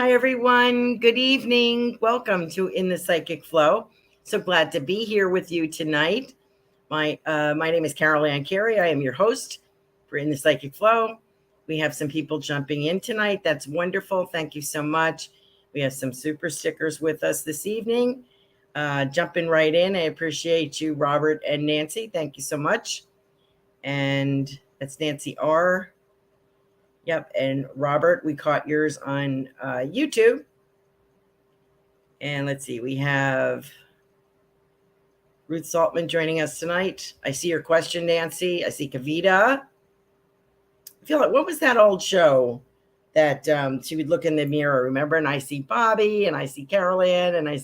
Hi, everyone. Good evening. Welcome to In the Psychic Flow. So glad to be here with you tonight. My name is Carolan Carey. I am your host for In the Psychic Flow. We have some people jumping in tonight. That's wonderful. Thank you so much. We have some super stickers with us this evening. Jumping right in. I appreciate you, Robert and Nancy. Thank you so much. And that's Nancy R. Yep. And Robert, we caught yours on YouTube. And let's see, we have Ruth Saltman joining us tonight. I see your question, Nancy. I see Kavita. I feel like, what was that old show that she would look in the mirror, remember? And I see Bobby, and I see Carolan, and I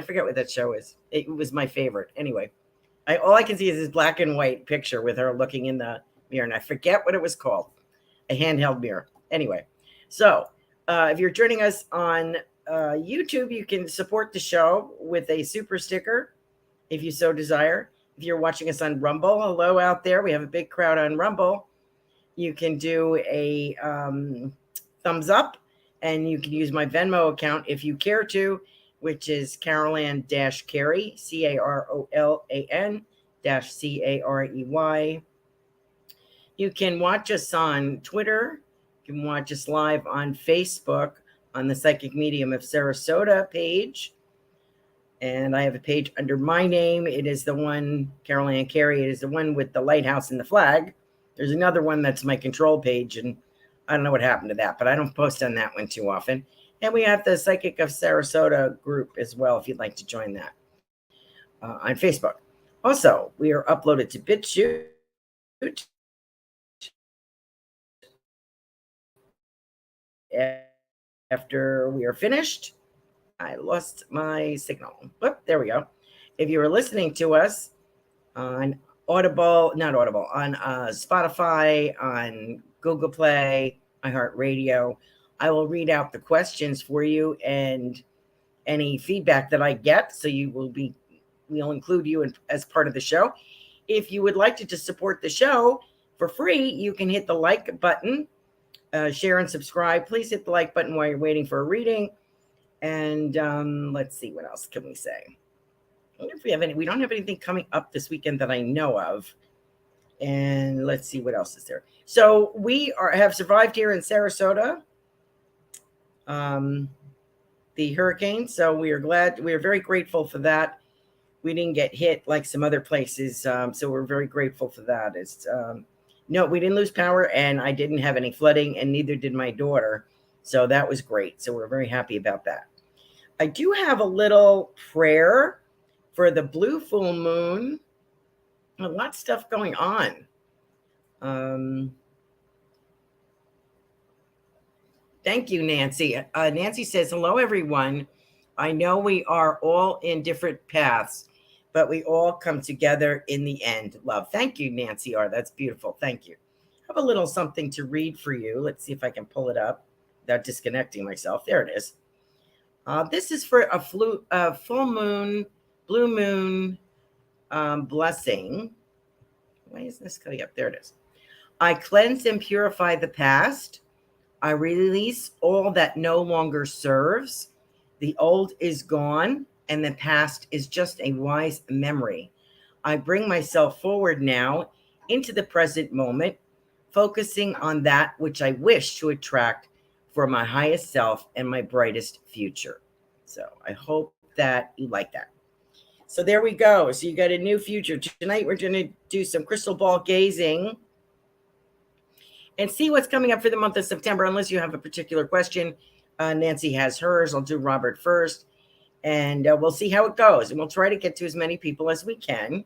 forget what that show is. It was my favorite. Anyway, all I can see is this black and white picture with her looking in the mirror, and I forget what it was called. A handheld mirror. Anyway, so if you're joining us on YouTube, you can support the show with a super sticker if you so desire. If you're watching us on Rumble, hello out there. We have a big crowd on Rumble. You can do a thumbs up, and you can use my Venmo account if you care to, which is Carolan-Carey, Carolan-Carey. You can watch us on Twitter. You can watch us live on Facebook on the Psychic Medium of Sarasota page. And I have a page under my name. It is the one, Carolan Carey. It is the one with the lighthouse and the flag. There's another one that's my control page, and I don't know what happened to that, but I don't post on that one too often. And we have the Psychic of Sarasota group as well, if you'd like to join that on Facebook. Also, we are uploaded to BitChute. After we are finished, I lost my signal. Whoop, there we go. If you are listening to us on on Spotify, on Google Play, iHeartRadio, I will read out the questions for you and any feedback that I get. So we'll include you as part of the show. If you would like to just support the show for free, you can hit the like button. Share and subscribe. Please hit the like button while you're waiting for a reading. And let's see, what else can we say? I wonder if we have we don't have anything coming up this weekend that I know of. And let's see what else is there. So we have survived here in Sarasota, the hurricane. So we are very grateful for that. We didn't get hit like some other places. So we're very grateful for that. No, we didn't lose power, and I didn't have any flooding, and neither did my daughter. So that was great. So we're very happy about that. I do have a little prayer for the blue full moon. A lot of stuff going on. Thank you, Nancy. Nancy says, hello, everyone. I know we are all in different paths, but we all come together in the end. Love. Thank you, Nancy R. That's beautiful. Thank you. I have a little something to read for you. Let's see if I can pull it up without disconnecting myself. There it is. This is for a full moon, blue moon blessing. Why is this coming up? There it is. I cleanse and purify the past. I release all that no longer serves. The old is gone, and the past is just a wise memory. I bring myself forward now into the present moment, focusing on that which I wish to attract for my highest self and my brightest future. So I hope that you like that. So there we go. So you got a new future. Tonight we're going to do some crystal ball gazing and see what's coming up for the month of September, unless you have a particular question. Nancy has hers. I'll do Robert first. And we'll see how it goes. And we'll try to get to as many people as we can.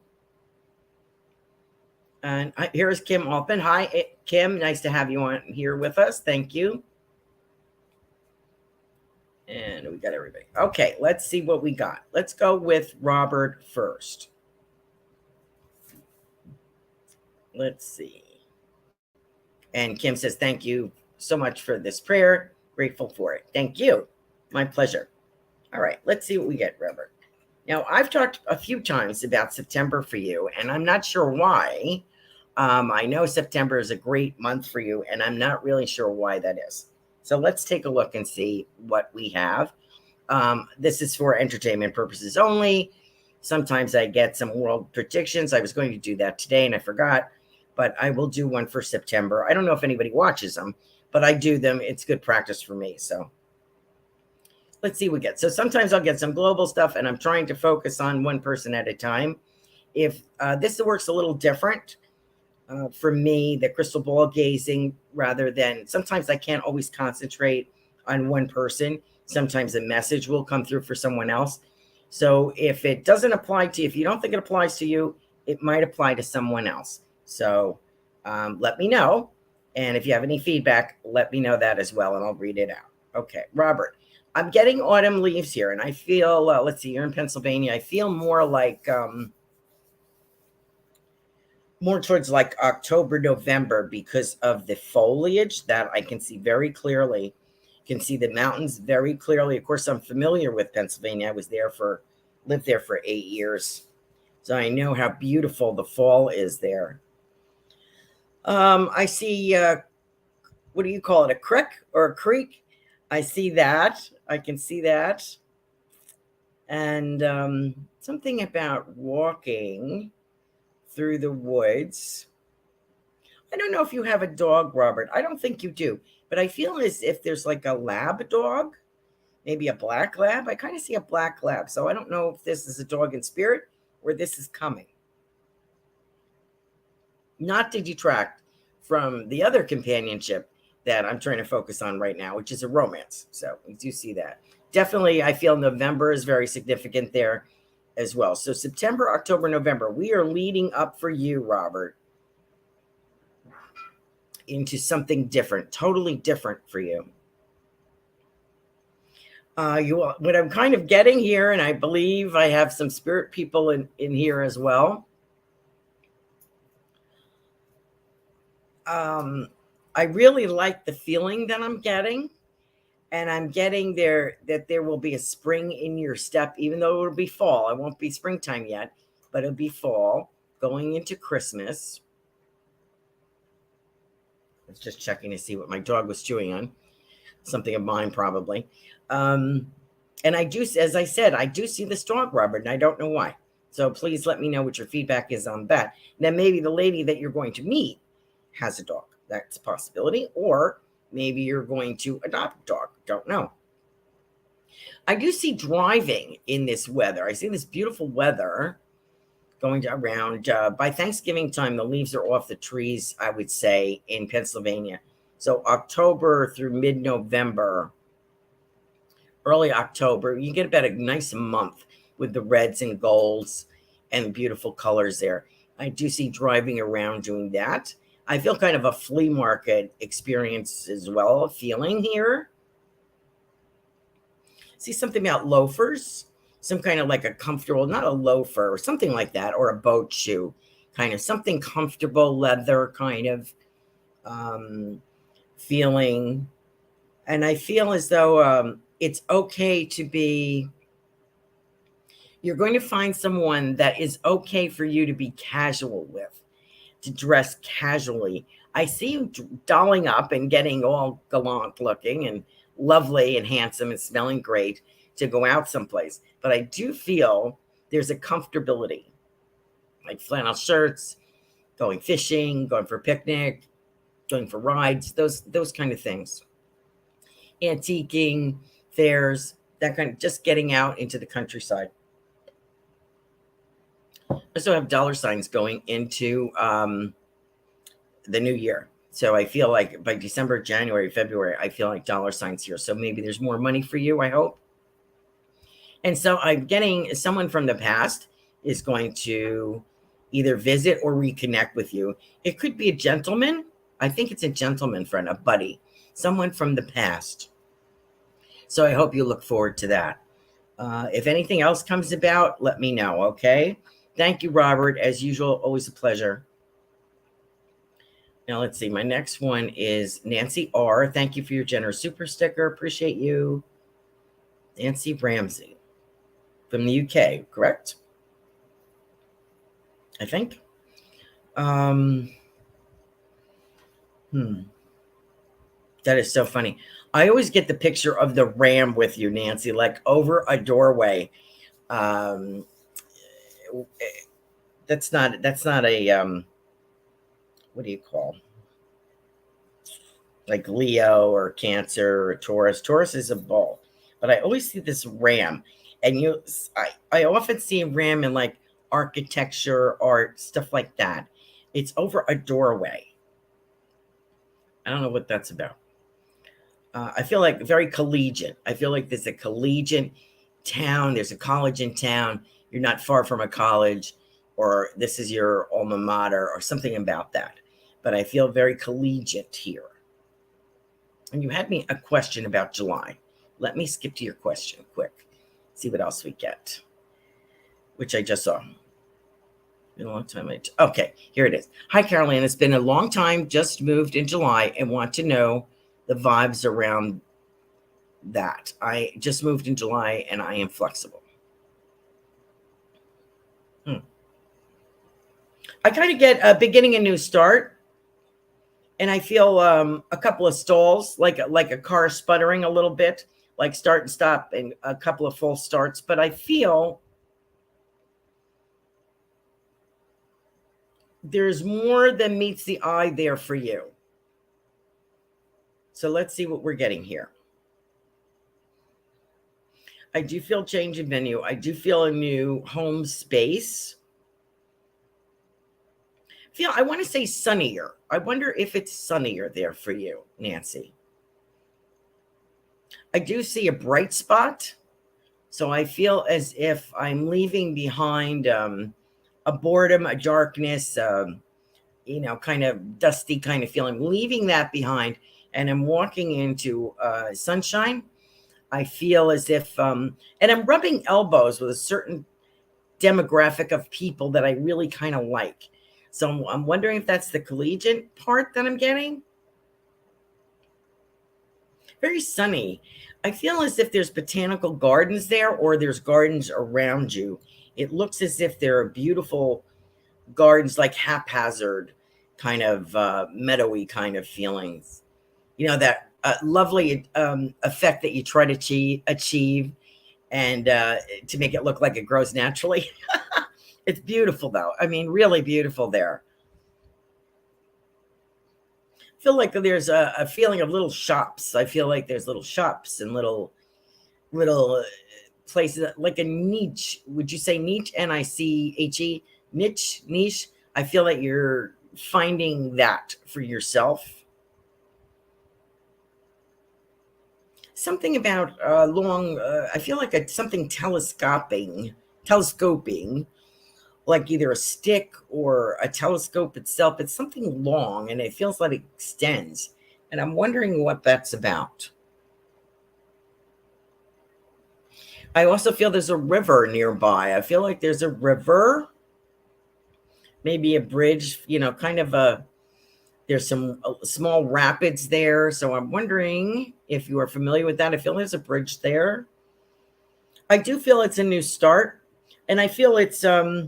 And here's Kim Alpin. Hi, Kim. Nice to have you on here with us. Thank you. And we got everybody. Okay, let's see what we got. Let's go with Robert first. Let's see. And Kim says, thank you so much for this prayer. Grateful for it. Thank you. My pleasure. All right, let's see what we get, Robert. Now, I've talked a few times about September for you, and I'm not sure why. I know September is a great month for you, and I'm not really sure why that is. So let's take a look and see what we have. This is for entertainment purposes only. Sometimes I get some world predictions. I was going to do that today and I forgot, but I will do one for September. I don't know if anybody watches them, but I do them. It's good practice for me. So let's see what we get. So sometimes I'll get some global stuff and I'm trying to focus on one person at a time. If this works a little different for me, the crystal ball gazing, rather than sometimes I can't always concentrate on one person. Sometimes a message will come through for someone else. So if it doesn't apply to you, if you don't think it applies to you, it might apply to someone else. So let me know. And if you have any feedback, let me know that as well, and I'll read it out. Okay, Robert, I'm getting autumn leaves here, and I feel, let's see, you're in Pennsylvania. I feel more like, more towards like October, November, because of the foliage that I can see very clearly. Can see the mountains very clearly. Of course, I'm familiar with Pennsylvania. I was lived there for 8 years. So I know how beautiful the fall is there. I see, what do you call it? A creek or a creek? I see that. I can see that. And something about walking through the woods. I don't know if you have a dog, Robert. I don't think you do, but I feel as if there's like a lab dog, maybe a black lab. I kind of see a black lab. So I don't know if this is a dog in spirit or this is coming. Not to detract from the other companionship that I'm trying to focus on right now, which is a romance. So we do see that. Definitely, I feel November is very significant there as well. So September, October, November, we are leading up for you, Robert, into something different, totally different for you. What I'm kind of getting here, and I believe I have some spirit people in here as well. I really like the feeling that I'm getting. And I'm getting there that there will be a spring in your step, even though it'll be fall. It won't be springtime yet, but it'll be fall going into Christmas. I was just checking to see what my dog was chewing on. Something of mine, probably. And I do, as I said, I do see this dog, Robert, and I don't know why. So please let me know what your feedback is on that. Then maybe the lady that you're going to meet has a dog. That's a possibility. Or maybe you're going to adopt a dog. Don't know. I do see driving in this weather. I see this beautiful weather going around. By Thanksgiving time, the leaves are off the trees, I would say, in Pennsylvania. So October through mid-November, early October, you get about a nice month with the reds and golds and beautiful colors there. I do see driving around doing that. I feel kind of a flea market experience as well, a feeling here. See something about loafers, some kind of like a comfortable, not a loafer or something like that, or a boat shoe, kind of something comfortable, leather kind of feeling. And I feel as though it's okay to be, you're going to find someone that is okay for you to be casual with, to dress casually. I see you dolling up and getting all gallant looking and lovely and handsome and smelling great to go out someplace. But I do feel there's a comfortability, like flannel shirts, going fishing, going for a picnic, going for rides, those kind of things. Antiquing, fairs, that kind of, just getting out into the countryside. I also have dollar signs going into the new year. So I feel like by December, January, February, I feel like dollar signs here. So maybe there's more money for you, I hope. And so I'm getting someone from the past is going to either visit or reconnect with you. It could be a gentleman. I think it's a gentleman friend, a buddy, someone from the past. So I hope you look forward to that. If anything else comes about, let me know, okay? Thank you, Robert. As usual, always a pleasure. Now, let's see. My next one is Nancy R. Thank you for your generous super sticker. Appreciate you. Nancy Ramsey from the UK, correct? I think. That is so funny. I always get the picture of the ram with you, Nancy, like over a doorway. Um, that's not a what do you call, like Leo or Cancer or Taurus. Taurus is a bull, but I always see this ram, and I often see a ram in like architecture, art, stuff like that. It's over a doorway. I don't know what that's about. I feel like very collegiate. I feel like there's a collegiate town. There's a college in town. You're not far from a college, or this is your alma mater, or something about that. But I feel very collegiate here. And you had me a question about July. Let me skip to your question quick. See what else we get, which I just saw. Been a long time. Okay, here it is. Hi, Carolan. It's been a long time. Just moved in July and want to know the vibes around that. I just moved in July and I am flexible. I kind of get a beginning, a new start, and I feel a couple of stalls, like a car sputtering a little bit, like start and stop, and a couple of false starts. But I feel there's more than meets the eye there for you. So let's see what we're getting here. I do feel change in venue. I do feel a new home space. I want to say sunnier. I wonder if it's sunnier there for you, Nancy. I do see a bright spot. So I feel as if I'm leaving behind a boredom, a darkness, kind of dusty kind of feeling, leaving that behind. And I'm walking into sunshine. I feel as if, and I'm rubbing elbows with a certain demographic of people that I really kind of like. So I'm wondering if that's the collegiate part that I'm getting. Very sunny. I feel as if there's botanical gardens there, or there's gardens around you. It looks as if there are beautiful gardens, like haphazard, kind of meadowy kind of feelings. That lovely effect that you try to achieve, and to make it look like it grows naturally. It's beautiful, though. I mean, really beautiful there. I feel like there's a feeling of little shops. I feel like there's little shops and little places, like a niche. Would you say niche? Niche, niche. I feel like you're finding that for yourself. Something about long. I feel like something telescoping, like either a stick or a telescope itself. It's something long, and it feels like it extends. And I'm wondering what that's about. I also feel there's a river nearby. I feel like there's a river, maybe a bridge, there's some small rapids there. So I'm wondering if you are familiar with that. I feel there's a bridge there. I do feel it's a new start. And I feel it's, I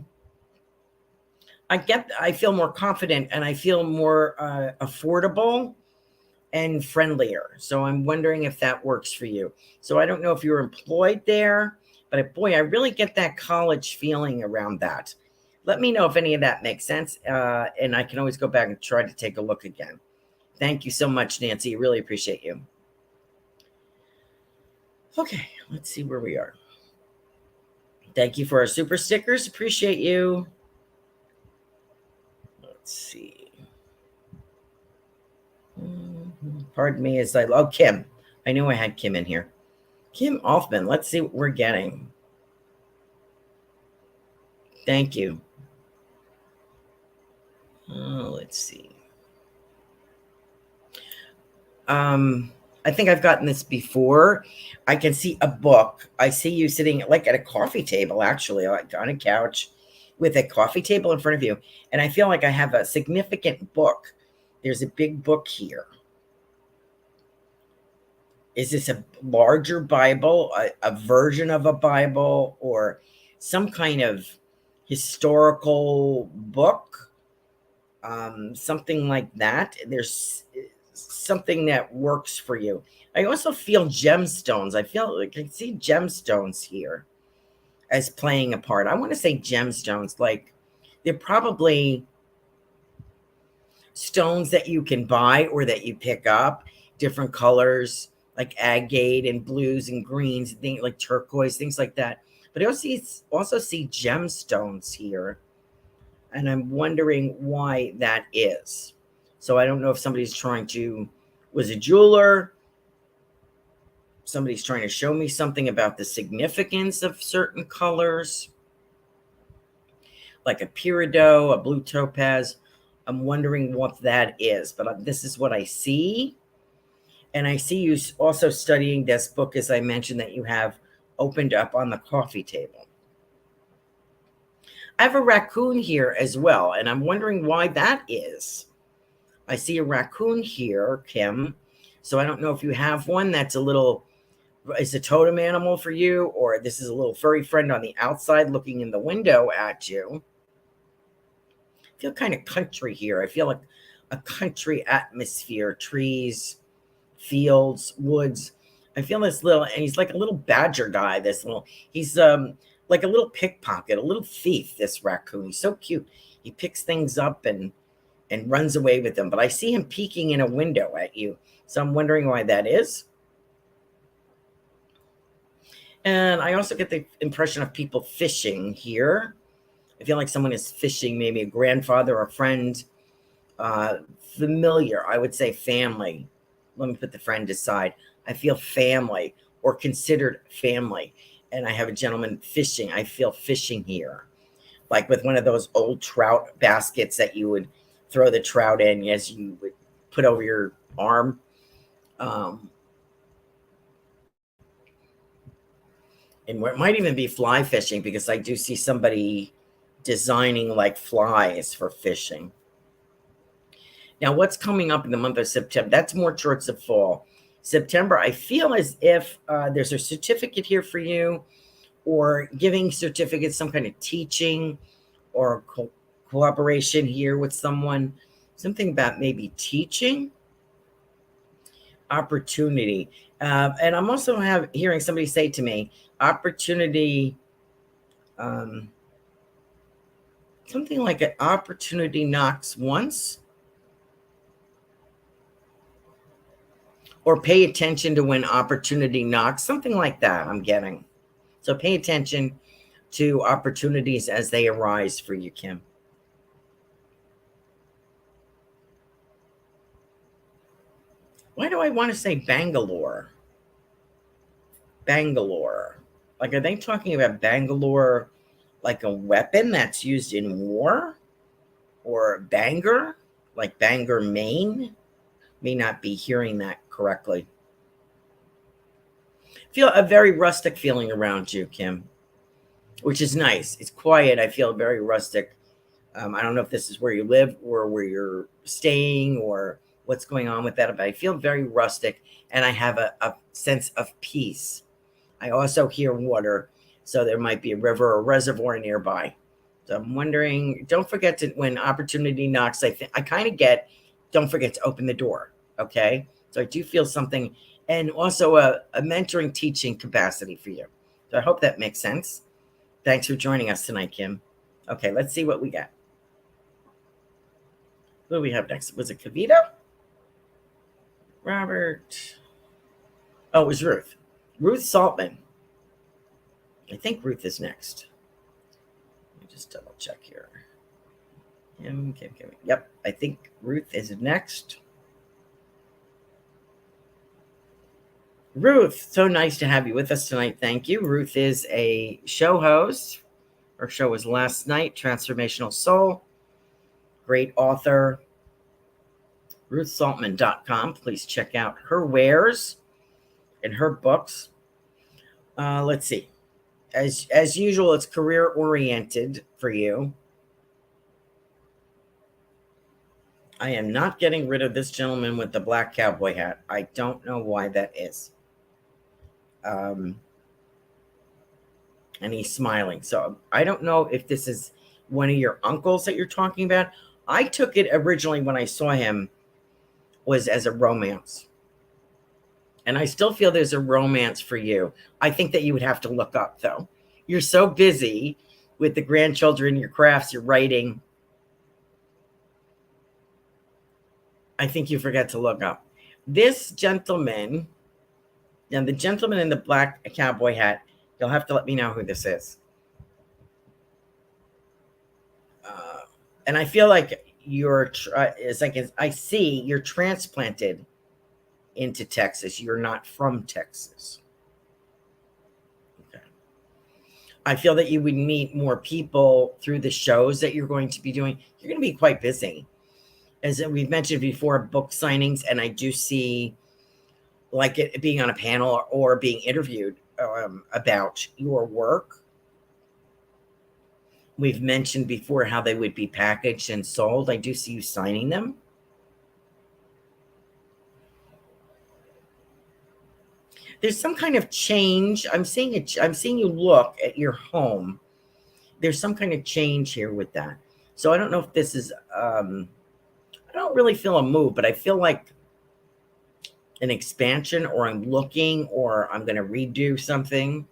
feel more confident, and I feel more affordable and friendlier. So I'm wondering if that works for you. So I don't know if you're employed there, but boy, I really get that college feeling around that. Let me know if any of that makes sense. And I can always go back and try to take a look again. Thank you so much, Nancy. Really appreciate you. Okay, let's see where we are. Thank you for our super stickers. Appreciate you. Let's see. Pardon me as Kim. I knew I had Kim in here. Kim Offman. Let's see what we're getting. Thank you. Let's see. I think I've gotten this before. I can see a book. I see you sitting like at a coffee table, actually, like on a couch with a coffee table in front of you. And I feel like I have a significant book. There's a big book here. Is this a larger Bible, a version of a Bible, or some kind of historical book? Something like that. There's something that works for you. I also feel gemstones. I feel like I see gemstones here as playing a part. I want to say gemstones, like they're probably stones that you can buy or that you pick up, different colors like agate and blues and greens, things like turquoise, things like that. But I also see gemstones here, and I'm wondering why that is. So I don't know if somebody's was a jeweler. Somebody's trying to show me something about the significance of certain colors, like a peridot, a blue topaz. I'm wondering what that is, but this is what I see. And I see you also studying this book, as I mentioned, that you have opened up on the coffee table. I have a raccoon here as well, and I'm wondering why that is. I see a raccoon here, Kim. So I don't know if you have one that's is a totem animal for you, or this is a little furry friend on the outside looking in the window at you. I feel kind of country here. I feel like a country atmosphere, trees, fields, woods. I feel this and he's like a little badger guy. He's like a little pickpocket, a little thief, this raccoon. He's so cute. He picks things up and runs away with them. But I see him peeking in a window at you. So I'm wondering why that is. And I also get the impression of people fishing here. I feel like someone is fishing, maybe a grandfather or a friend, familiar. I would say family. Let me put the friend aside. I feel family or considered family. And I have a gentleman fishing. I feel fishing here, like with one of those old trout baskets that you would throw the trout in as you would put over your arm. And it might even be fly fishing, because I do see somebody designing like flies for fishing. Now, what's coming up in the month of September? That's more towards the fall. September, I feel as if there's a certificate here for you, or giving certificates, some kind of teaching or cooperation here with someone. Something about maybe teaching, opportunity. And I'm also hearing somebody say to me, opportunity, something like an opportunity knocks once, or pay attention to when opportunity knocks, something like that I'm getting. So pay attention to opportunities as they arise for you, Kim. Why do I want to say Bangalore? Bangalore. Like, are they talking about Bangalore like a weapon that's used in war? Or Bangor, like Bangor, Maine? May not be hearing that correctly. Feel a very rustic feeling around you, Kim, which is nice. It's quiet. I feel very rustic. I don't know if this is where you live or where you're staying or what's going on with that, but I feel very rustic, and I have a sense of peace. I also hear water, so there might be a river or reservoir nearby. So I'm wondering, don't forget to, when opportunity knocks, I kind of get, don't forget to open the door, okay? So I do feel something, and also a mentoring teaching capacity for you. So I hope that makes sense. Thanks for joining us tonight, Kim. Okay, let's see what we got. What do we have next? Was it Kavita? Robert. Oh, it was Ruth. Ruth Saltman. I think Ruth is next. Let me just double check here. Kim. Yep, I think Ruth is next. Ruth, so nice to have you with us tonight. Thank you. Ruth is a show host. Her show was last night, Transformational Soul. Great author. RuthSaltman.com. Please check out her wares and her books. Let's see. As usual, it's career oriented for you. I am not getting rid of this gentleman with the black cowboy hat. I don't know why that is. And he's smiling. So I don't know if this is one of your uncles that you're talking about. I took it originally when I saw him was as a romance. And I still feel there's a romance for you. I think that you would have to look up, though. You're so busy with the grandchildren, your crafts, your writing. I think you forget to look up. This gentleman, and the gentleman in the black cowboy hat, you'll have to let me know who this is. And I feel like it's like I see you're transplanted into Texas. You're not from Texas. Okay. I feel that you would meet more people through the shows that you're going to be doing. You're going to be quite busy. As we've mentioned before, book signings, and I do see like it being on a panel or being interviewed about your work. We've mentioned before how they would be packaged and sold. I do see you signing them. There's some kind of change. I'm seeing you look at your home. There's some kind of change here with that. So I don't know if this is, I don't really feel a move, but I feel like an expansion, or I'm looking, or I'm going to redo something.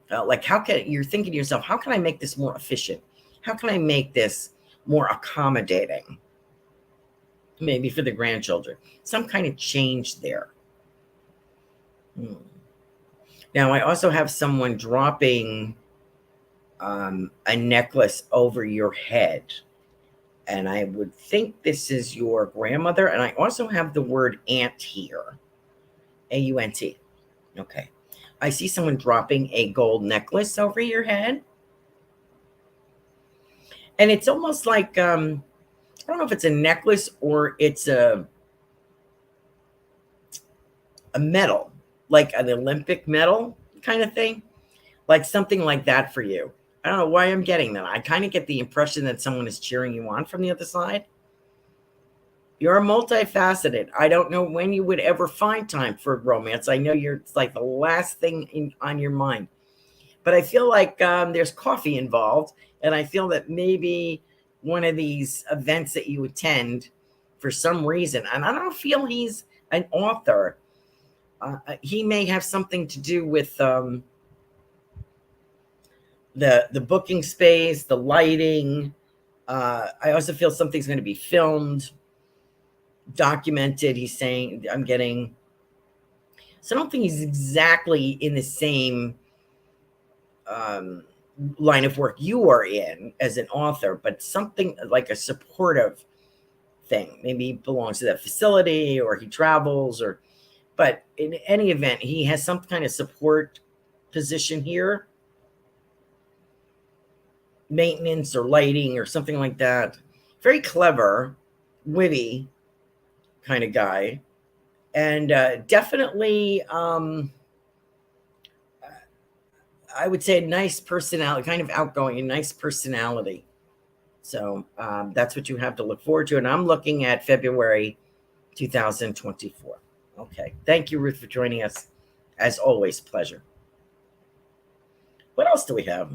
Like you're thinking to yourself, how can I make this more efficient? How can I make this more accommodating? Maybe for the grandchildren, some kind of change there. Now, I also have someone dropping a necklace over your head. And I would think this is your grandmother. And I also have the word aunt here. A-U-N-T. Okay. I see someone dropping a gold necklace over your head. And it's almost like, I don't know if it's a necklace or it's a medal, like an Olympic medal kind of thing. Like something like that for you. I don't know why I'm getting that. I kind of get the impression that someone is cheering you on from the other side. You're multifaceted. I don't know when you would ever find time for romance. I know it's like the last thing on your mind. But I feel like there's coffee involved. And I feel that maybe one of these events that you attend for some reason, and I don't feel he's an author. He may have something to do with the booking space, the lighting. I also feel something's going to be filmed, documented. He's saying, I'm getting, so I don't think he's exactly in the same line of work you are in as an author, but something like a supportive thing. Maybe he belongs to that facility, or he travels, but in any event, he has some kind of support position here. Maintenance or lighting or something like that. Very clever, witty kind of guy. And definitely, I would say a nice personality, kind of outgoing, a nice personality. So that's what you have to look forward to. And I'm looking at February 2024. Okay. Thank you, Ruth, for joining us. As always, pleasure. What else do we have?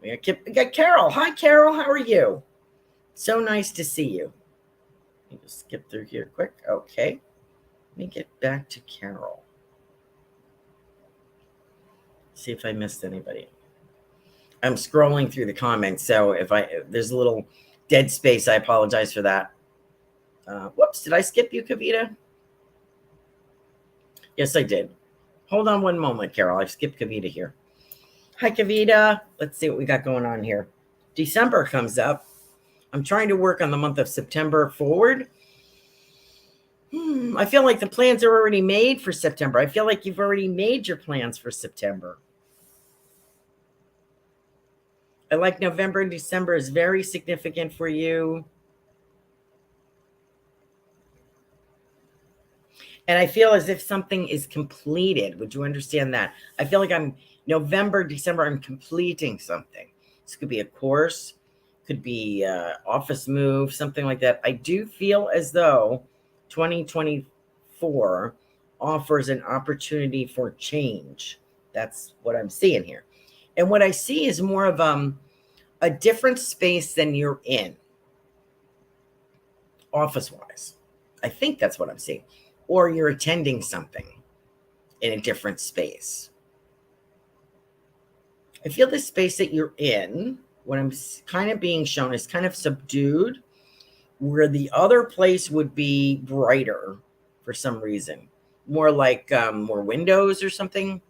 We got Carol. Hi, Carol. How are you? So nice to see you. Let me just skip through here quick. Okay. Let me get back to Carol. See if I missed anybody. I'm scrolling through the comments, so if there's a little dead space, I apologize for that. Whoops, did I skip you, Kavita? Yes, I did. Hold on one moment, Carol. I've skipped Kavita here. Hi, Kavita. Let's see what we got going on here. December comes up. I'm trying to work on the month of September forward. I feel like the plans are already made for September. I feel like you've already made your plans for September. I like November and December is very significant for you. And I feel as if something is completed. Would you understand that? I feel like November, December, I'm completing something. This could be a course, could be office move, something like that. I do feel as though 2024 offers an opportunity for change. That's what I'm seeing here. And what I see is more of a different space than you're in, office-wise. I think that's what I'm seeing. Or you're attending something in a different space. I feel the space that you're in, what I'm kind of being shown, is kind of subdued, where the other place would be brighter for some reason. More like more windows or something.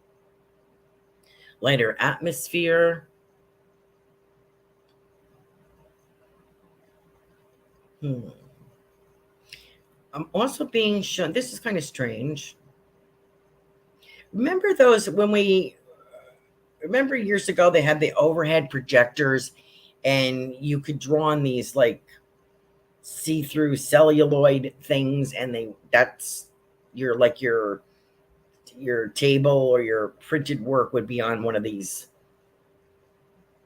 Lighter atmosphere. I'm also being shown, this is kind of strange. Remember those, remember years ago, they had the overhead projectors and you could draw on these like see-through celluloid things, and that's your table or your printed work would be on one of these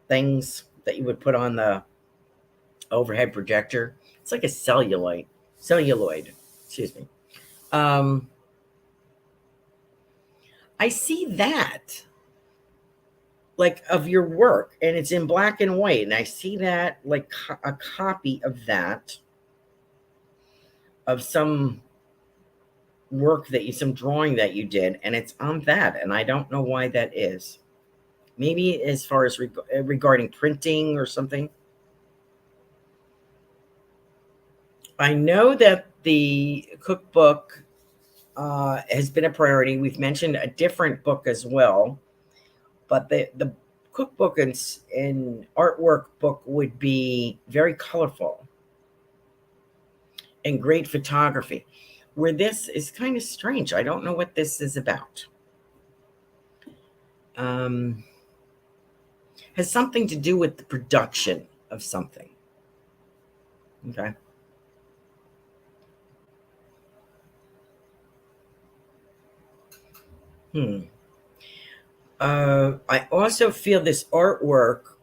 things that you would put on the overhead projector. It's like a celluloid, excuse me. I see that like of your work, and it's in black and white, and I see that like a copy of that, of some work that some drawing that you did, and it's on that, and I don't know why that is. Maybe as far as regarding printing or something. I know that the cookbook has been a priority. We've mentioned a different book as well, but the cookbook and artwork book would be very colorful and great photography, where this is kind of strange. I don't know what this is about. Has something to do with the production of something. Okay. I also feel this artwork,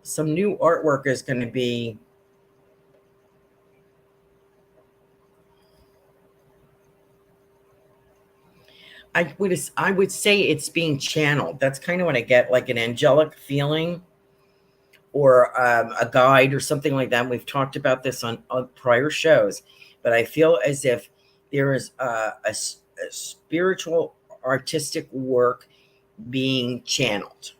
some new artwork is going to be I would say it's being channeled. That's kind of what I get, like an angelic feeling, or a guide or something like that. We've talked about this on prior shows, but I feel as if there is a spiritual artistic work being channeled,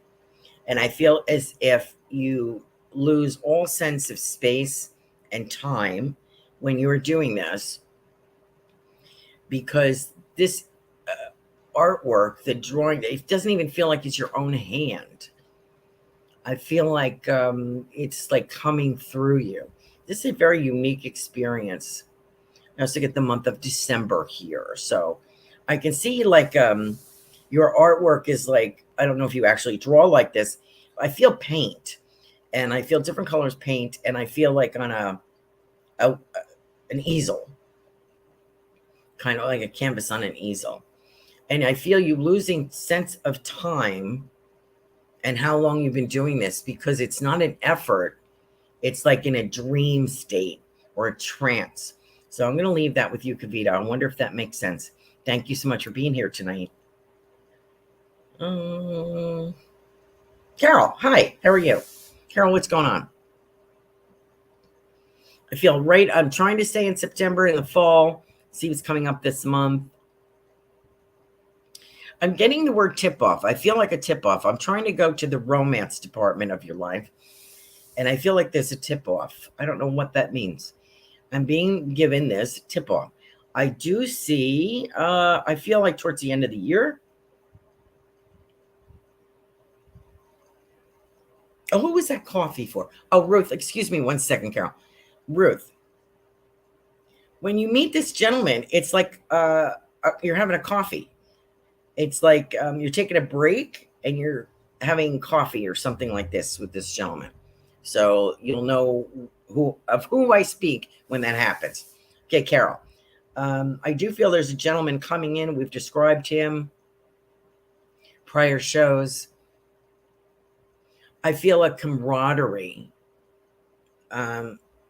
and I feel as if you lose all sense of space and time when you're doing this, because this artwork, the drawing, it doesn't even feel like it's your own hand. I feel like it's like coming through you. This is a very unique experience. I also get the month of December here, so I can see like your artwork is like, I don't know if you actually draw like this. I feel paint, and I feel different colors paint, and I feel like on an easel, kind of like a canvas on an easel. And I feel you losing sense of time and how long you've been doing this, because it's not an effort. It's like in a dream state or a trance. So I'm going to leave that with you, Kavita. I wonder if that makes sense. Thank you so much for being here tonight. Carol, hi. How are you? Carol, what's going on? I feel right. I'm trying to stay in September, in the fall, see what's coming up this month. I'm getting the word tip off. I feel like a tip off. I'm trying to go to the romance department of your life, and I feel like there's a tip off. I don't know what that means. I'm being given this tip off. I do see, I feel like towards the end of the year. Oh, who was that coffee for? Oh, Ruth, excuse me 1 second, Carol. Ruth, when you meet this gentleman, it's like you're having a coffee. It's like you're taking a break and you're having coffee or something like this with this gentleman. So you'll know who I speak when that happens. Okay, Carol. I do feel there's a gentleman coming in. We've described him prior shows. I feel a camaraderie.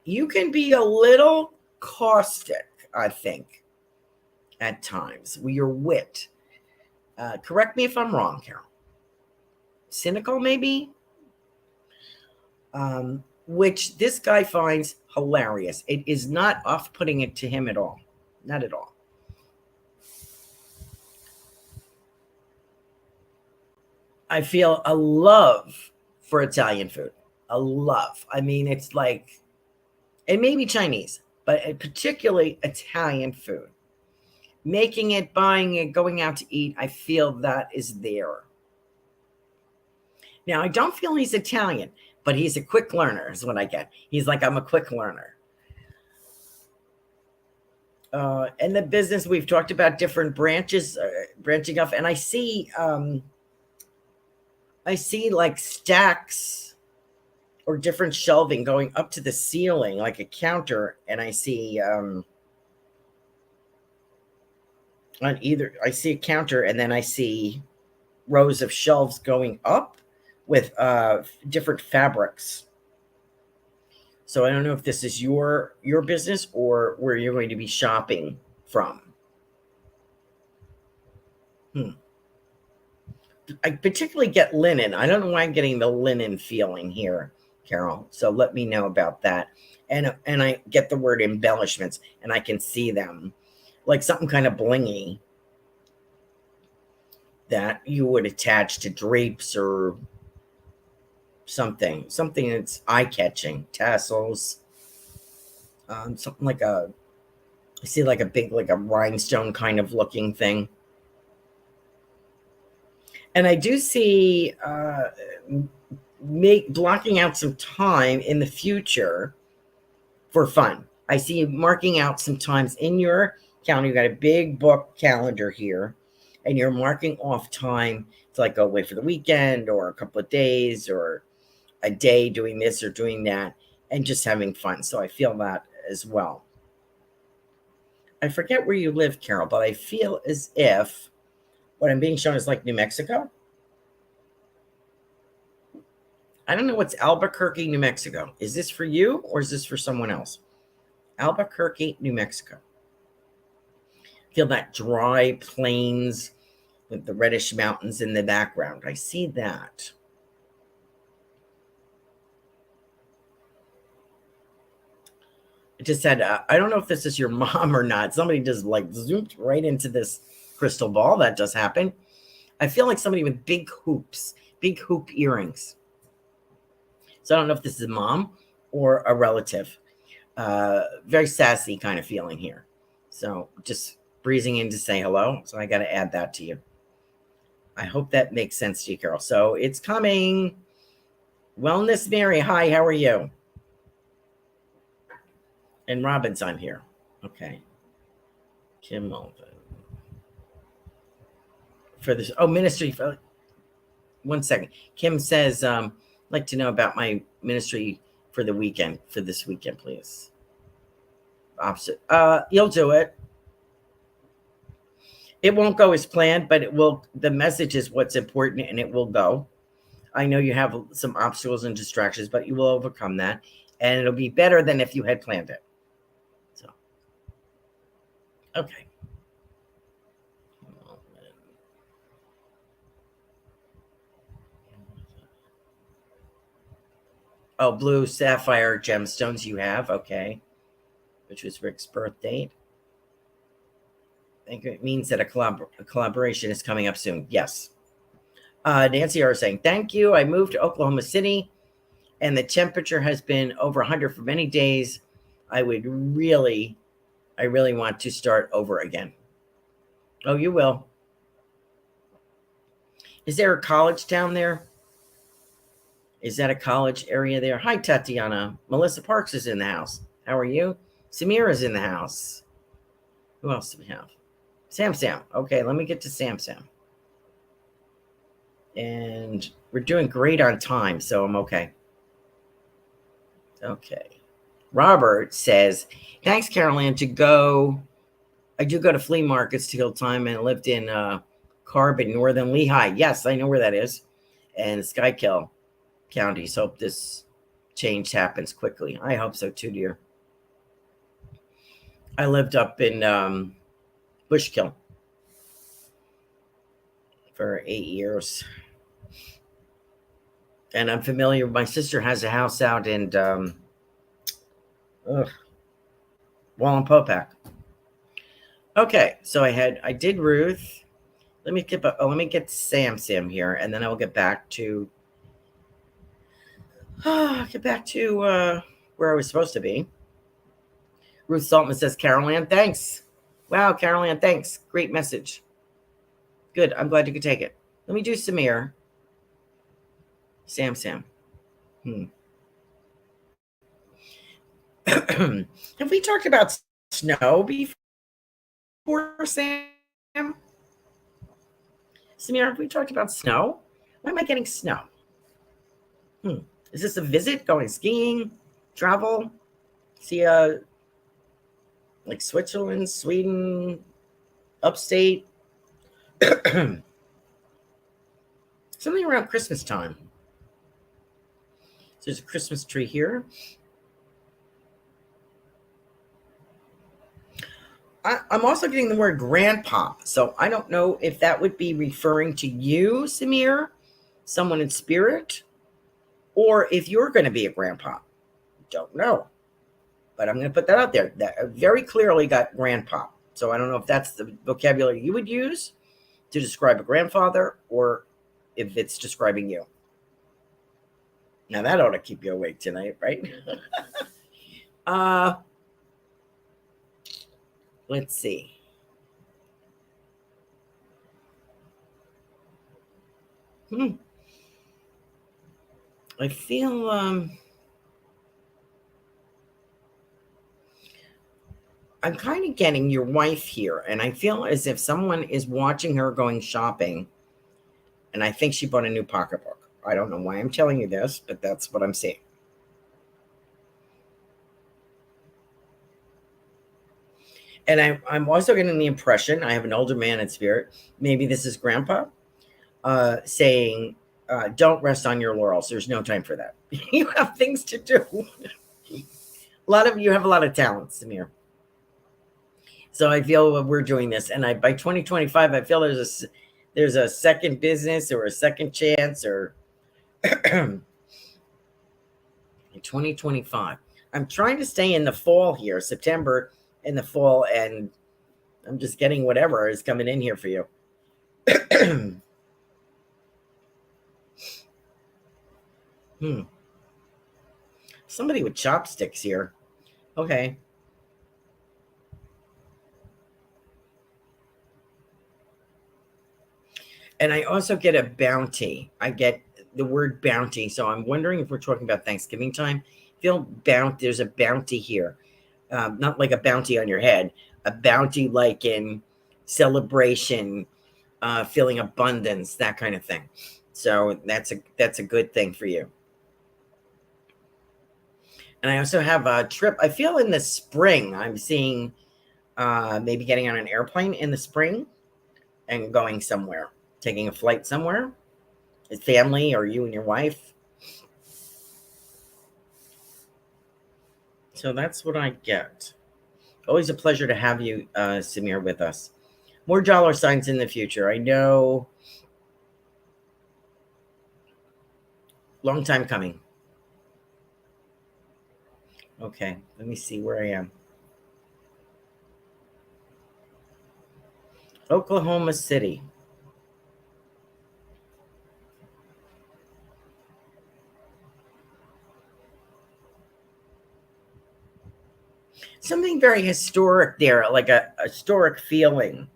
You can be a little caustic, I think, at times, with your wit. Correct me if I'm wrong, Carol. Cynical, maybe? Which this guy finds hilarious. It is not off-putting it to him at all. not at all. I feel a love for Italian food. A love. I mean, it's like, it may be Chinese, but particularly Italian food. Making it, buying it, going out to eat, I feel that is there. Now, I don't feel he's Italian, but he's a quick learner is what I get. He's like, I'm a quick learner. In the business, we've talked about different branches, branching off, and I see like stacks or different shelving going up to the ceiling, like a counter, and I see I see a counter, and then I see rows of shelves going up with different fabrics. So I don't know if this is your business or where you're going to be shopping from. I particularly get linen. I don't know why I'm getting the linen feeling here, Carol. So let me know about that. And I get the word embellishments, and I can see them like something kind of blingy that you would attach to drapes or something that's eye-catching, tassels, something like I see like a big, like a rhinestone kind of looking thing. And I do see blocking out some time in the future for fun. I see you marking out some times in your calendar. You got a big book calendar here, and you're marking off time to like go away for the weekend or a couple of days or a day doing this or doing that and just having fun. So I feel that as well. I forget where you live, Carol, but I feel as if what I'm being shown is like New Mexico. I don't know what's Albuquerque, New Mexico. Is this for you or is this for someone else? Albuquerque, New Mexico. Feel that dry plains with the reddish mountains in the background. I see that. It just said, I don't know if this is your mom or not. Somebody just like zoomed right into this crystal ball. That does happen. I feel like somebody with big hoops, big hoop earrings. So I don't know if this is a mom or a relative. Very sassy kind of feeling here. So just breezing in to say hello. So I got to add that to you. I hope that makes sense to you, Carol. So it's coming. Wellness Mary. Hi, how are you? And Robin's on here. Okay. Kim Mulvin. For this, ministry. One second. Kim says, I'd like to know about my ministry for the weekend, for this weekend, please. Opposite. You'll do it. It won't go as planned, but it will. The message is what's important, and it will go. I know you have some obstacles and distractions, but you will overcome that, and it'll be better than if you had planned it. So, okay. Oh, blue sapphire gemstones you have. Okay. Which was Rick's birth date. I think it means that a collaboration is coming up soon. Yes. Nancy R. saying, thank you. I moved to Oklahoma City, and the temperature has been over 100 for many days. I really want to start over again. Oh, you will. Is there a college down there? Is that a college area there? Hi, Tatiana. Melissa Parks is in the house. How are you? Samira's in the house. Who else do we have? Sam. Okay, let me get to Sam. And we're doing great on time, so I'm okay. Okay. Robert says, thanks, Carolan, I do go to flea markets to kill time, and lived in Carbon, northern Lehigh. Yes, I know where that is. And Schuylkill counties. Hope this change happens quickly. I hope so too, dear. I lived up in Bushkill for 8 years. And I'm familiar. My sister has a house out in Wallenpopack. Okay, so I did Ruth. Let me get Sam here, and then I will get back to where I was supposed to be. Ruth Saltman says, Carolan, thanks. Wow, Carolan, thanks. Great message. Good. I'm glad you could take it. Let me do Samir. Sam. Hmm. Have we talked about snow before, Sam? Samir, have we talked about snow? Why am I getting snow? Is this a visit, going skiing, travel? See, like Switzerland, Sweden, upstate? Something around Christmas time. So there's a Christmas tree here. I'm also getting the word grandpa. So I don't know if that would be referring to you, Samir, someone in spirit, or if you're going to be a grandpa. Don't know. But I'm going to put that out there. That very clearly got grandpa. So I don't know if that's the vocabulary you would use to describe a grandfather or if it's describing you. Now that ought to keep you awake tonight, right? Let's see. I feel I'm kind of getting your wife here, and I feel as if someone is watching her going shopping, and I think she bought a new pocketbook. I don't know why I'm telling you this, but that's what I'm seeing. And I'm also getting the impression, I have an older man in spirit, maybe this is grandpa, saying, don't rest on your laurels. There's no time for that. You have things to do. A lot of you have a lot of talent, Samir. So I feel we're doing this. And by 2025, I feel there's a second business or a second chance or in 2025. I'm trying to stay in the fall here, September in the fall, and I'm just getting whatever is coming in here for you. Somebody with chopsticks here. Okay. And I also get a bounty. I get the word bounty. So I'm wondering if we're talking about Thanksgiving time. Feel bounty. There's a bounty here. Not like a bounty on your head, a bounty like in celebration, feeling abundance, that kind of thing. So that's a good thing for you. And I also have a trip. I feel in the spring, I'm seeing maybe getting on an airplane in the spring and going somewhere, taking a flight somewhere. His family or you and your wife. So that's what I get. Always a pleasure to have you, Samir, with us. More dollar signs in the future. I know. Long time coming. Okay, let me see where I am. Oklahoma City. Something very historic there, like a historic feeling.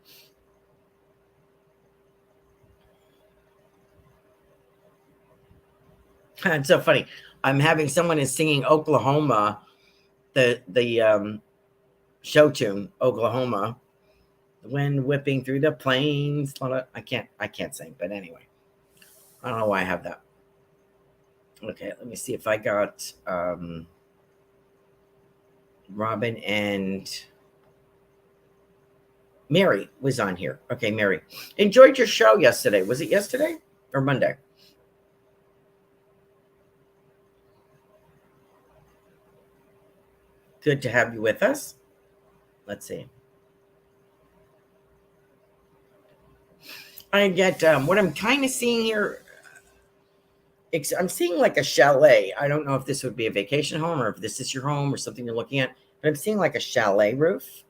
It's so funny. I'm having someone is singing Oklahoma, the show tune Oklahoma, the wind whipping through the plains. I can't sing, but anyway, I don't know why I have that. Okay, let me see if I got Robin and Mary was on here. Okay, Mary. Enjoyed your show yesterday. Was it yesterday or Monday? Good to have you with us. Let's see. I get what I'm kind of seeing here. I'm seeing like a chalet. I don't know if this would be a vacation home or if this is your home or something you're looking at, but I'm seeing like a chalet roof.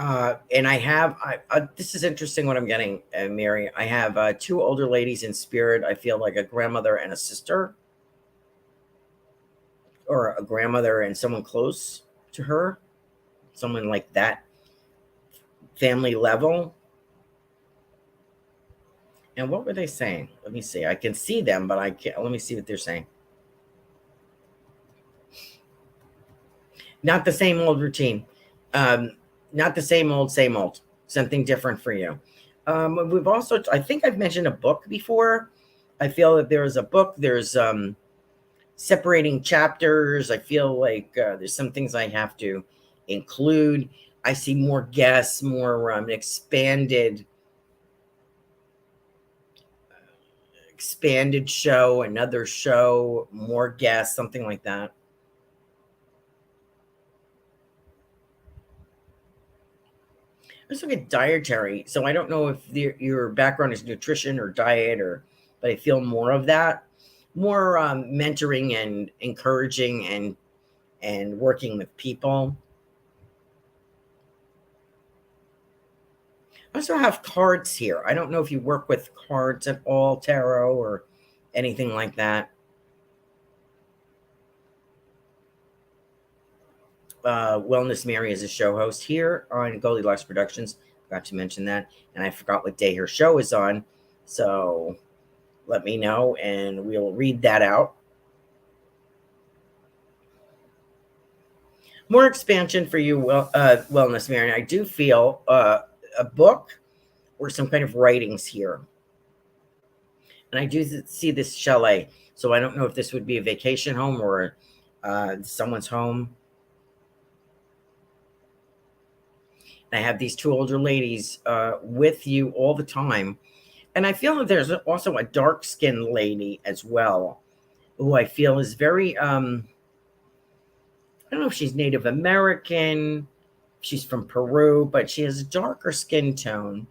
And I have, this is interesting what I'm getting, Mary. I have two older ladies in spirit. I feel like a grandmother and a sister, or a grandmother and someone close to her, someone like that family level. And what were they saying? Let me see. I can see them, but I can't. Let me see what they're saying. Not the same old routine. Um, Not the same old, same old. Something different for you. We've also, I think I've mentioned a book before. I feel that there is a book. There's separating chapters. I feel like there's some things I have to include. I see more guests, more expanded show, another show, more guests, something like that. Let's look at dietary. So I don't know if your background is nutrition or diet, or, but I feel more of that, more mentoring and encouraging and working with people. I also have cards here. I don't know if you work with cards at all, tarot or anything like that. Wellness Mary is a show host here on Goldylocks Productions. Forgot to mention that, and I forgot what day her show is on. So let me know, and we'll read that out. More expansion for you, Wellness Mary. I do feel a book or some kind of writings here, and I do see this chalet. So I don't know if this would be a vacation home or someone's home. I have these two older ladies with you all the time. And I feel that there's also a dark skinned lady as well, who I feel is very, I don't know if she's Native American, she's from Peru, but she has a darker skin tone.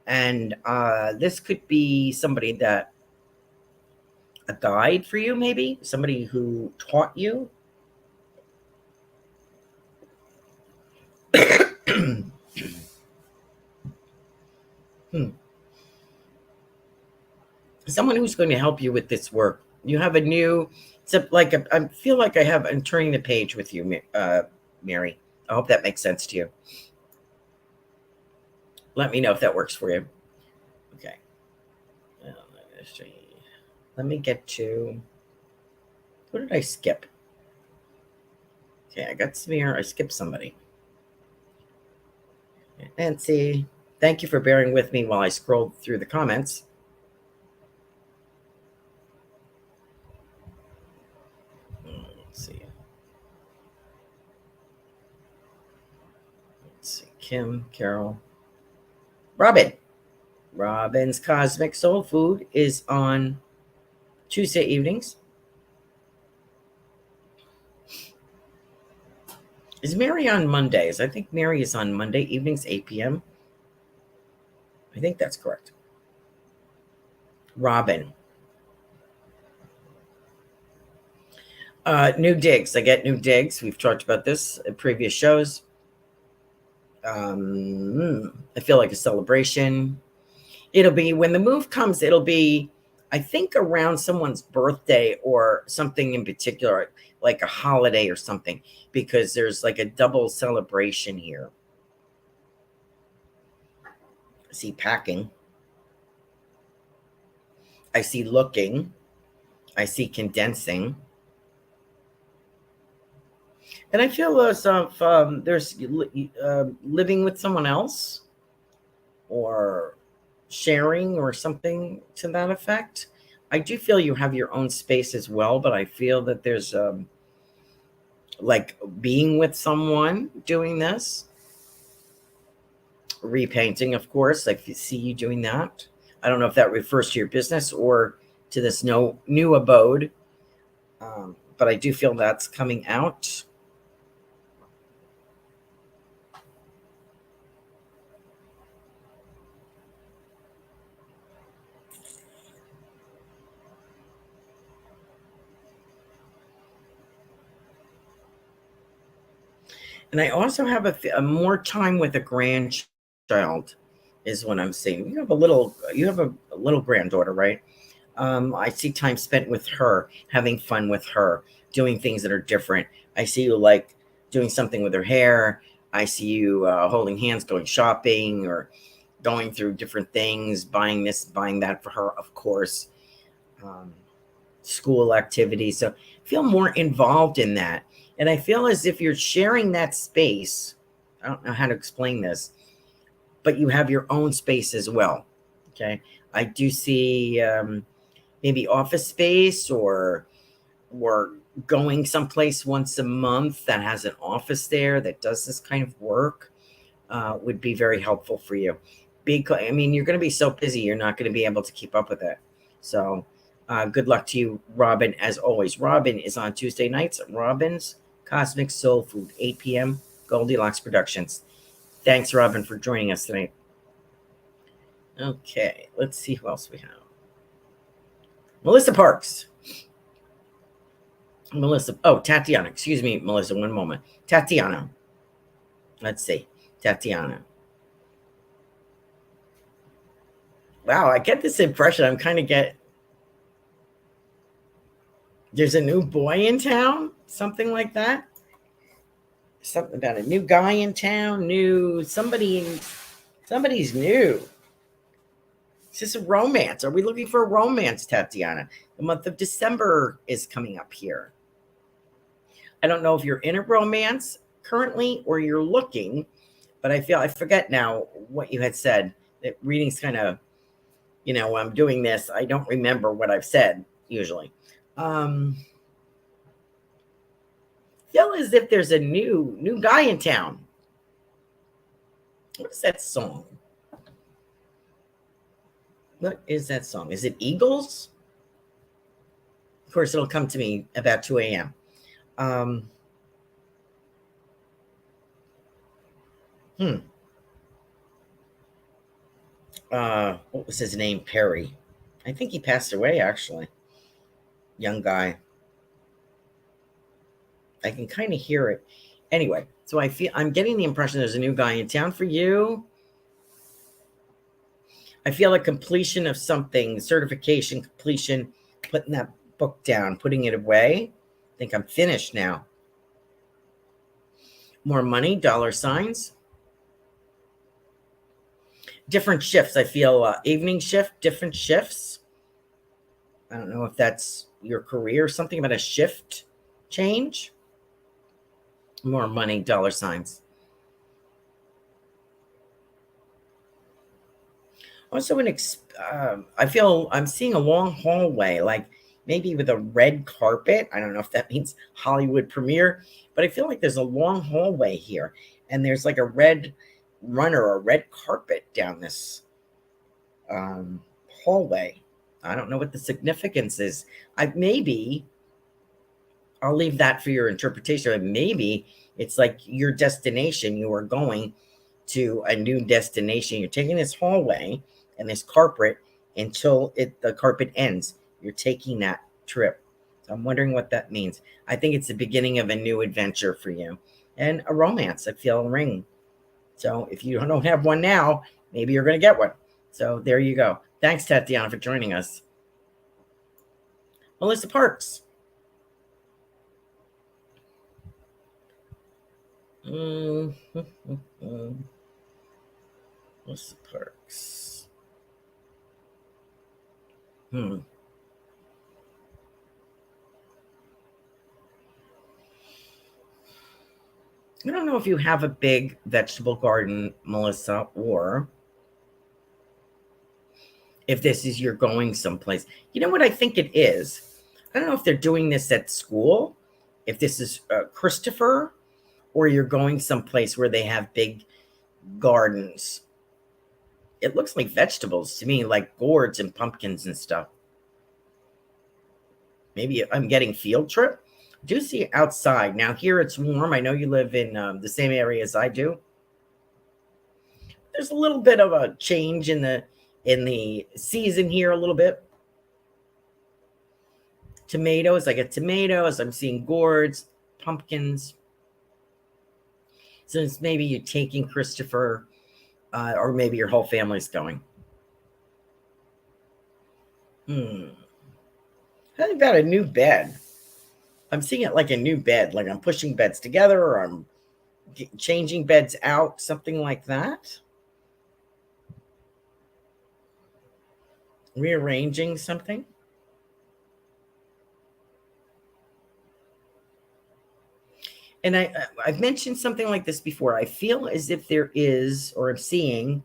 And this could be somebody that, a guide for you, maybe somebody who taught you. Hmm. Someone who's going to help you with this work. You have a new, it's like I feel like I'm turning the page with you, Mary. I hope that makes sense to you. Let me know if that works for you. Okay. Let me get to, who did I skip? Okay, I got Smear. I skipped somebody. Nancy, thank you for bearing with me while I scrolled through the comments. Let's see. Let's see. Kim, Carol, Robin. Robin's Cosmic Soul Food is on Tuesday evenings. Is Mary on Mondays? I think Mary is on Monday evenings, 8 p.m. I think that's correct. Robin. New digs. I get new digs. We've talked about this in previous shows. I feel like a celebration. It'll be when the move comes, it'll be, I think, around someone's birthday or something in particular, like a holiday or something, because there's like a double celebration here. I see packing. I see looking. I see condensing. And I feel as if there's living with someone else or sharing or something to that effect. I do feel you have your own space as well, but I feel that there's like being with someone doing this. Repainting, of course. I see you doing that. I don't know if that refers to your business or to this new abode, but I do feel that's coming out. And I also have a more time with a grandchild is what I'm seeing. You have a little granddaughter, right? I see time spent with her, having fun with her, doing things that are different. I see you like doing something with her hair. I see you holding hands, going shopping, or going through different things, buying this, buying that for her, of course. Um, School activities. So feel more involved in that. And I feel as if you're sharing that space. I don't know how to explain this, but you have your own space as well. Okay. I do see maybe office space or going someplace once a month that has an office there that does this kind of work would be very helpful for you. Because I mean, you're going to be so busy, you're not going to be able to keep up with it. So, good luck to you, Robin. As always, Robin is on Tuesday nights at Robin's Cosmic Soul Food, 8 p.m. Goldylocks Productions. Thanks, Robin, for joining us tonight. Okay, let's see who else we have. Melissa Parks. Tatiana. Excuse me, Melissa, one moment. Tatiana. Let's see. Tatiana. Wow, I get this impression. There's a new boy in town, something like that. Something about a new guy in town, somebody's new. Is this a romance? Are we looking for a romance, Tatiana? The month of December is coming up here. I don't know if you're in a romance currently or you're looking, but I forget now what you had said. That reading's kind of, when I'm doing this, I don't remember what I've said usually. Feel as if there's a new guy in town. What is that song? What is that song? Is it Eagles? Of course, it'll come to me about 2 a.m. What was his name? Perry. I think he passed away, actually. Young guy. I can kind of hear it. Anyway, so I'm getting the impression there's a new guy in town for you. I feel a completion of something, certification, completion, putting that book down, putting it away. I think I'm finished now. More money, dollar signs. Different shifts. I feel evening shift, different shifts. I don't know if that's your career, something about a shift change. More money, dollar signs. Also, I feel I'm seeing a long hallway, like maybe with a red carpet. I don't know if that means Hollywood premiere, but I feel like there's a long hallway here, and there's like a red runner or red carpet down this hallway. I don't know what the significance is. I'll leave that for your interpretation. Maybe it's like your destination. You are going to a new destination. You're taking this hallway and this carpet until the carpet ends. You're taking that trip. So I'm wondering what that means. I think it's the beginning of a new adventure for you and a romance. I feel a ring. So if you don't have one now, maybe you're going to get one. So there you go. Thanks, Tatiana, for joining us. Melissa Parks. Melissa Parks. I don't know if you have a big vegetable garden, Melissa, or if this is you're going someplace. You know what I think it is? I don't know if they're doing this at school, if this is Christopher, or you're going someplace where they have big gardens. It looks like vegetables to me, like gourds and pumpkins and stuff. Maybe I'm getting field trip. I do see outside. Now here it's warm. I know you live in the same area as I do. There's a little bit of a change in the season here a little bit. Tomatoes. I get tomatoes. I'm seeing gourds, pumpkins. Since maybe you're taking Christopher, or maybe your whole family's going. How about a new bed? I'm seeing it like a new bed, like I'm pushing beds together or I'm changing beds out, something like that. Rearranging something. And I've mentioned something like this before. I feel as if there is, or I'm seeing,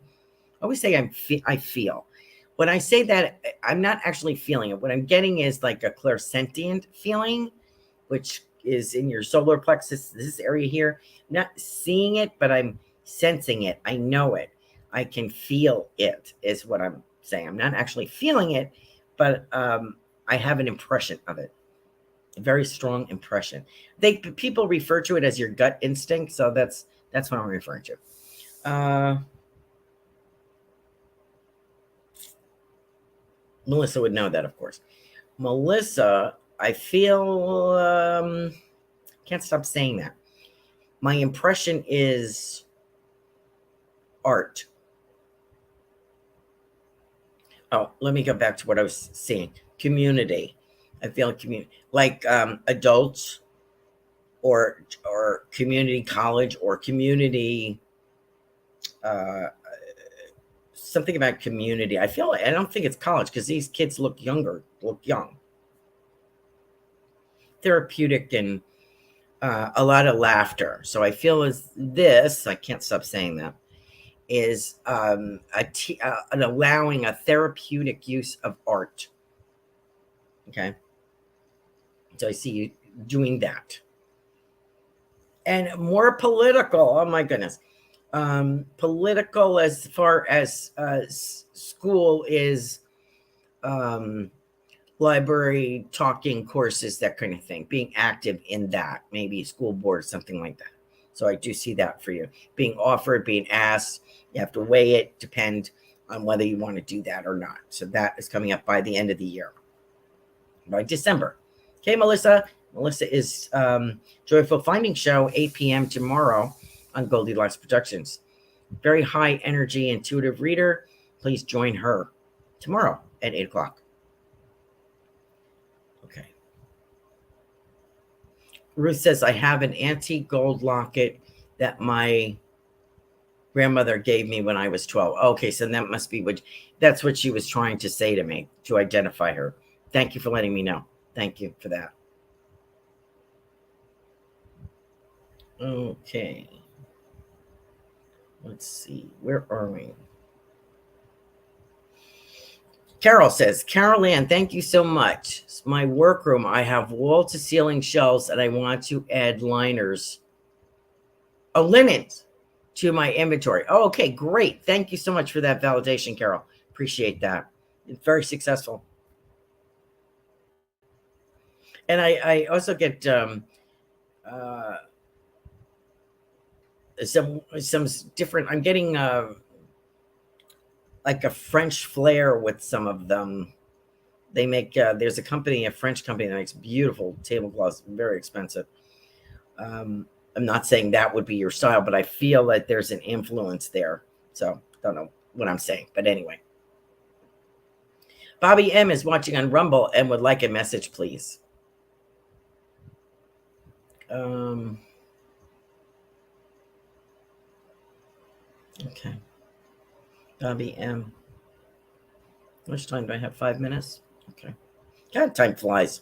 I always say I feel. When I say that, I'm not actually feeling it. What I'm getting is like a clairsentient feeling, which is in your solar plexus, this area here. I'm not seeing it, but I'm sensing it. I know it. I can feel it, is what I'm saying. I'm not actually feeling it, but I have an impression of it. A very strong impression. People refer to it as your gut instinct, so that's what I'm referring to. Melissa would know that, of course. Melissa, I feel can't stop saying that. My impression is art. Oh, let me go back to what I was saying. Community. I feel community, like adults or community college or community something about community. I don't think it's college because these kids look young. Therapeutic and a lot of laughter. So I feel as this, I can't stop saying that, is an allowing a therapeutic use of art. Okay. So I see you doing that. And more political. Oh my goodness. Political as far as school is, library talking courses, that kind of thing, being active in that, maybe school board, something like that. So I do see that for you, being offered, being asked. You have to weigh it, depend on whether you want to do that or not. So that is coming up by the end of the year, by December. Okay, Melissa is Joyful Finding Show, 8 p.m. tomorrow on Goldylocks Productions. Very high energy intuitive reader. Please join her tomorrow at 8 o'clock. Okay. Ruth says, I have an antique gold locket that my grandmother gave me when I was 12. Okay, so that must be that's what she was trying to say to me, to identify her. Thank you for letting me know. Thank you for that. Okay. Let's see. Where are we? Carol says, Carolan, thank you so much. It's my workroom. I have wall-to-ceiling shelves, and I want to add liners, linens, to my inventory. Oh, okay, great. Thank you so much for that validation, Carol. Appreciate that. It's very successful. And I also get some different. I'm getting like a French flair with some of them. They make there's a French company that makes beautiful tablecloths, very expensive. I'm not saying that would be your style, but I feel that there's an influence there. So don't know what I'm saying, but anyway. Bobby M is watching on Rumble and would like a message, please. Okay. Bobby M. How much time do I have? 5 minutes? Okay. God, time flies.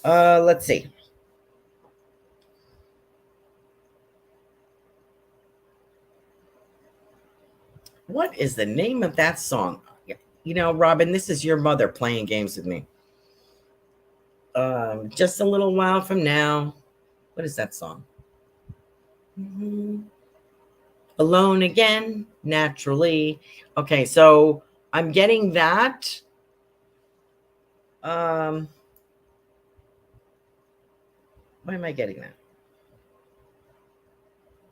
Let's see. What is the name of that song? You know, Robin, this is your mother playing games with me. Just a little while from now. What is that song? Alone Again, Naturally. Okay, so I'm getting that. Why am I getting that?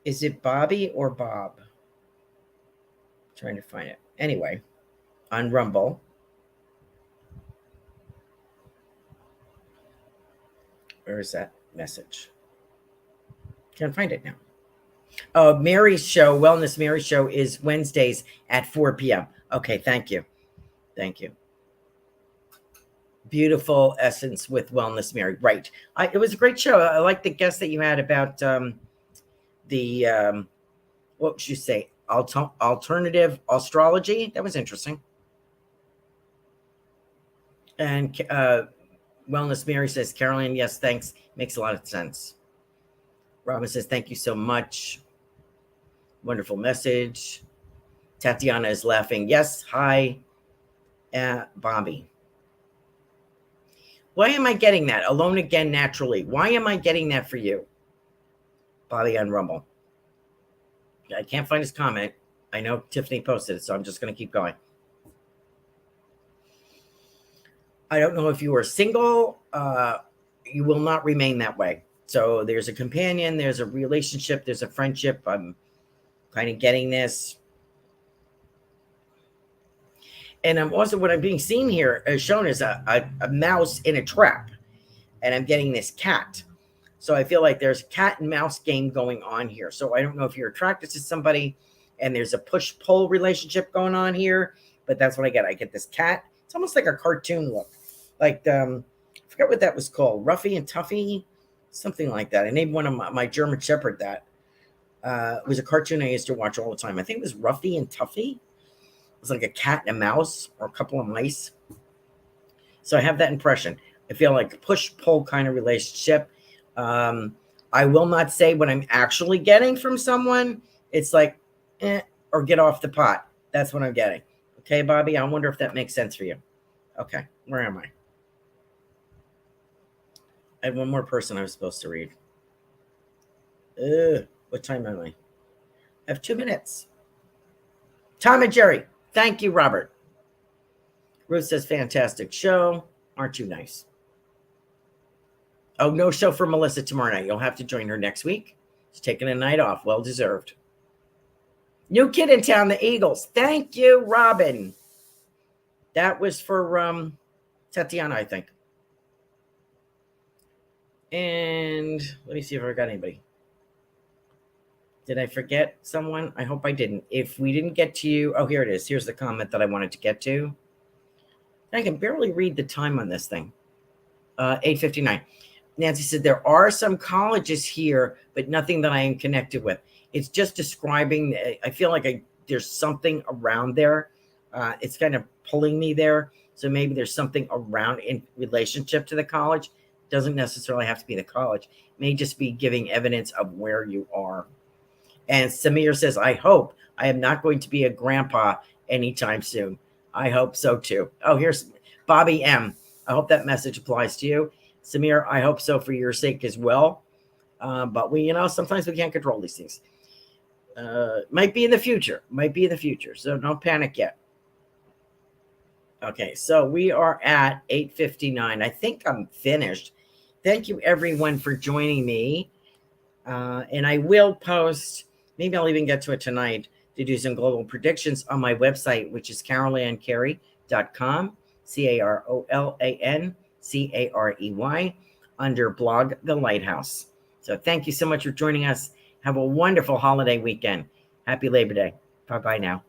Is it Bobby or Bob? I'm trying to find it. Anyway, on Rumble. Where is that message? Can't find it now. Mary's show, Wellness Mary show, is Wednesdays at 4 p.m. Okay, thank you. Thank you. Beautiful Essence with Wellness Mary. Right. It was a great show. I like the guest that you had about what would you say? Alternative astrology. That was interesting. And Wellness Mary says, Carolan, yes, thanks. Makes a lot of sense. Robin says, thank you so much. Wonderful message. Tatiana is laughing. Yes, hi, Bobby. Why am I getting that? Alone again naturally. Why am I getting that for you? Bobby on Rumble. I can't find his comment. I know Tiffany posted it, so I'm just going to keep going. I don't know if you are single. You will not remain that way. So there's a companion, there's a relationship, there's a friendship. I'm kind of getting this. And I'm also, what I'm being seen here, shown is a mouse in a trap. And I'm getting this cat. So I feel like there's a cat and mouse game going on here. So I don't know if you're attracted to somebody and there's a push-pull relationship going on here, but that's what I get. I get this cat. It's almost like a cartoon look. Like, I forget what that was called. Ruffy and Tuffy, something like that. I named one of my German Shepherd that. It was a cartoon I used to watch all the time. I think it was Ruffy and Tuffy. It was like a cat and a mouse or a couple of mice. So I have that impression. I feel like a push-pull kind of relationship. I will not say what I'm actually getting from someone. It's like, or get off the pot. That's what I'm getting. Okay, Bobby, I wonder if that makes sense for you. Okay, where am I? I had one more person I was supposed to read. What time am I? I have 2 minutes. Tom and Jerry. Thank you, Robert. Ruth says, fantastic show. Aren't you nice? Oh, no show for Melissa tomorrow night. You'll have to join her next week. She's taking a night off. Well deserved. New kid in town, the Eagles. Thank you, Robin. That was for Tatiana, I think. And let me see if I got anybody. Did I forget someone? I hope I didn't. If we didn't get to you, oh, here it is. Here's the comment that I wanted to get to. I can barely read the time on this thing. 8:59. Nancy said, there are some colleges here, but nothing that I am connected with. It's just describing, I feel like there's something around there. It's kind of pulling me there. So maybe there's something around in relationship to the college. Doesn't necessarily have to be the college. It may just be giving evidence of where you are. And Samir says, I hope I am not going to be a grandpa anytime soon. I hope so too. Oh, here's Bobby M. I hope that message applies to you. Samir, I hope so for your sake as well. But we, sometimes we can't control these things. Might be in the future. So don't panic yet. Okay, so we are at 8:59. I think I'm finished. Thank you, everyone, for joining me. And I will post, maybe I'll even get to it tonight, to do some global predictions on my website, which is carolancarey.com, CarolanCarey, under blog The Lighthouse. So thank you so much for joining us. Have a wonderful holiday weekend. Happy Labor Day. Bye-bye now.